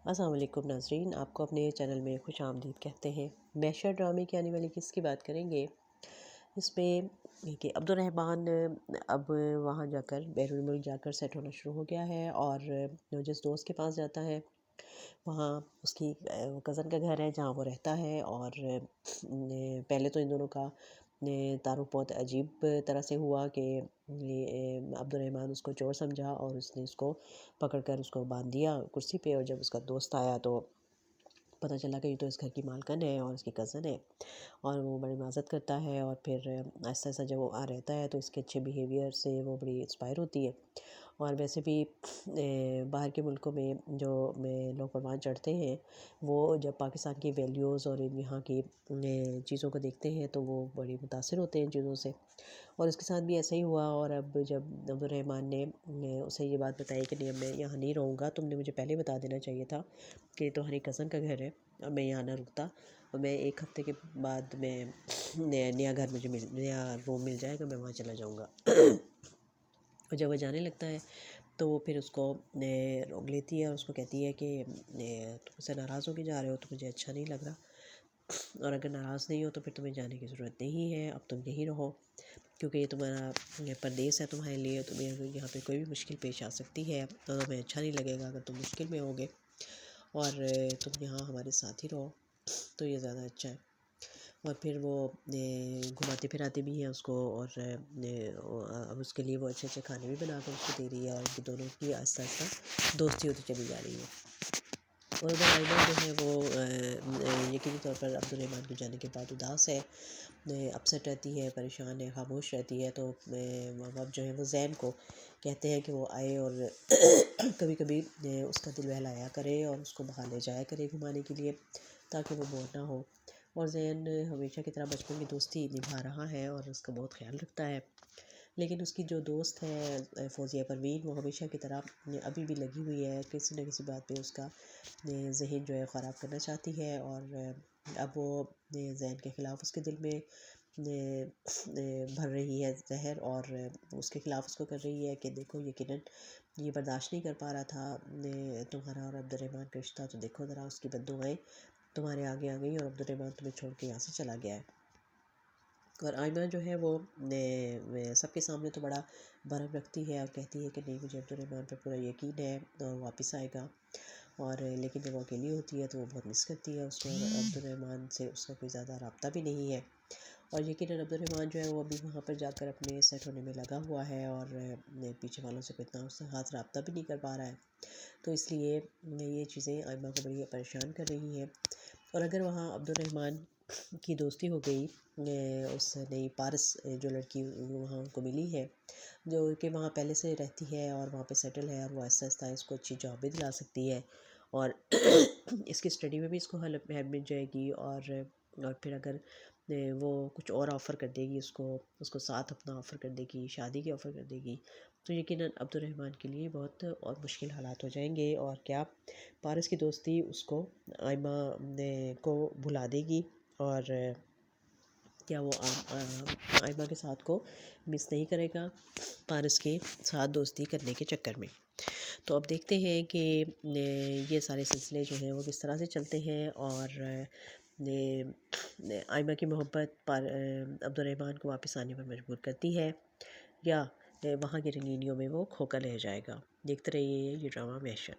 अस्सलाम वालेकुम नाज़रीन, आपको अपने चैनल में खुश आमदीद कहते हैं। मैशर ड्रामे की आने वाली किस्त की बात करेंगे। इसमें कि अब्दुर्रहमान अब वहाँ जाकर बैरून मुल्क जाकर सेट होना शुरू हो गया है और जिस दोस्त के पास जाता है वहाँ उसकी कज़न का घर है जहाँ वो रहता है। और पहले तो इन दोनों का तारुफ बहुत अजीब तरह से हुआ कि ये अब्दुर्रहमान उसको चोर समझा और उसने उसको पकड़कर उसको बांध दिया कुर्सी पे। और जब उसका दोस्त आया तो पता चला कि ये तो इस घर की मालकिन है और इसकी कज़न है। और वो बड़ी माज़त करता है और फिर आहिस्ता आहिस्ता जब वो रहता है तो इसके अच्छे बिहेवियर से वो बड़ी इंस्पायर होती है। और वैसे भी बाहर के मुल्कों में जो में लोग परवान चढ़ते हैं वो जब पाकिस्तान की वैल्यूज़ और यहाँ की चीज़ों को देखते हैं तो वो बड़ी मुतासिर होते हैं इन चीज़ों से। और इसके साथ भी ऐसा ही हुआ। और अब जब अब्दुर्रहमान ने उसे ये बात बताई कि नहीं, अब मैं यहाँ नहीं रहूँगा, तुमने मुझे पहले बता देना चाहिए था कि तुम्हारी कज़न का घर है, अब मैं यहाँ ना रुकता और मैं एक हफ़्ते के बाद मैं नया घर मुझे नया रूम मिल जाएगा, मैं वहाँ चला जाऊँगा। और जब वह जाने लगता है तो वो फिर उसको रोक लेती है और उसको कहती है कि तुम मुझसे नाराज़ होके जा रहे हो तो मुझे अच्छा नहीं लग रहा, और अगर नाराज़ नहीं हो तो फिर तुम्हें जाने की ज़रूरत नहीं है, अब तुम यहीं रहो क्योंकि ये तुम्हारा ये परदेस है तुम्हारे लिए। तुम्हें अगर यहाँ पे कोई भी मुश्किल पेश आ सकती है तो तुम्हें अच्छा नहीं लगेगा अगर तुम मुश्किल में होगे, और तुम यहाँ हमारे साथ ही रहो तो ये ज़्यादा अच्छा है। और फिर वो घुमाते फिराते भी हैं उसको, और अब उसके लिए वो अच्छे अच्छे खाने भी बना कर उसको दे रही है और उनकी दोनों की आहिस्ता आहिस्ता दोस्ती होती चली जा रही है। और उधर आइमा जो है वो यकीनी तौर पर अब्दुर्रहमान के जाने के बाद उदास है, अपसेट रहती है, परेशान है, खामोश रहती है। तो माँ बाप जो है वो जैन को कहते हैं कि वो आए और कभी कभी उसका दिल बहलाया करे और उसको बाहर ले जाया करे घुमाने के लिए ताकि वो बोर ना हो। और जैन हमेशा की तरह बचपन की दोस्ती निभा रहा है और उसका बहुत ख्याल रखता है। लेकिन उसकी जो दोस्त है फ़ौज़िया परवीन, वो हमेशा की तरह अभी भी लगी हुई है, किसी न किसी बात पे उसका ज़हन जो है ख़राब करना चाहती है। और अब वो जैन के ख़िलाफ़ उसके दिल में भर रही है जहर, और उसके ख़िलाफ़ उसको कर रही है कि देखो यकीनन ये बर्दाश्त नहीं कर पा रहा था तुम्हारा और अब्दुर्रहमान का रिश्ता, तो देखो ज़रा उसकी बद्दुआएं तुम्हारे आगे आ गई और अब्दुर्रहमान तुम्हें छोड़ के यहाँ से चला गया है। और आयमा जो है वो सबके सामने तो बड़ा भरम रखती है और कहती है कि नहीं, मुझे अब्दुर्रहमान पर पूरा यकीन है और वापस आएगा। और लेकिन जब वो अकेली होती है तो वो बहुत मिस करती है उसको, और अब्दुर्रहमान से उसका कोई ज़्यादा रब्ता भी नहीं है। और यकीनन अब्दुर्रहमान जो है वो अभी वहाँ पर जाकर अपने सेट होने में लगा हुआ है और पीछे वालों से कोई इतना उससे खास रब्ता भी नहीं कर पा रहा है। तो इसलिए ये चीज़ें आयमा को बड़ी परेशान कर रही हैं। और अगर वहाँ अब्दुर्रहमान की दोस्ती हो गई उस नई पारस जो लड़की वहाँ उनको मिली है, जो कि वहाँ पहले से रहती है और वहाँ पे सेटल है, और वो आहिस्ता आहिस्ता इसको अच्छी जॉब भी दिला सकती है और इसकी स्टडी में भी इसको हेल्प हेल्प मिल जाएगी। और फिर अगर वो कुछ और ऑफ़र कर देगी उसको, उसको साथ अपना ऑफ़र कर देगी, शादी की ऑफ़र कर देगी, तो यकीनन अब्दुर्रहमान के लिए बहुत और मुश्किल हालात हो जाएंगे। और क्या पारस की दोस्ती उसको आयमा को भुला देगी, और क्या वो आयमा के साथ को मिस नहीं करेगा पारस के साथ दोस्ती करने के चक्कर में। तो अब देखते हैं कि ये सारे सिलसिले जो हैं वो किस तरह से चलते हैं, और आयमा की मोहब्बत पर अब्दुर्रहमान को वापस आने पर मजबूर करती है, या वहाँ की रंगीनियों में वो खोकर रह जाएगा। देखते रहिए ये ड्रामा मैशर।